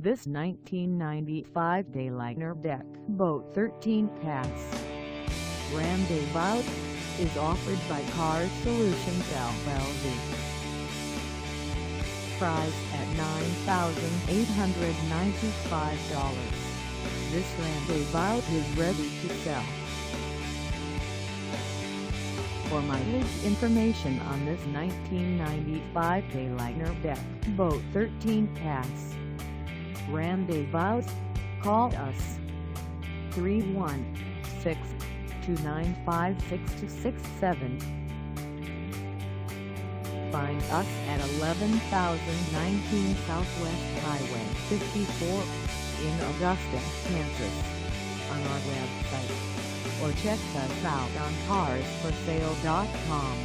This 1995 Bayliner Deck Boat 13 Pass Randezvous is offered by Cars Solutions LLC. Priced at $9,895, this Randezvous is ready to sell. For mileage information on this 1995 Bayliner Deck Boat 13 Pass Randezvous, call us 316-295-6267. Find us at 11,019 Southwest Highway 54 in Augusta, Kansas, on our website, or check us out on carsforsale.com.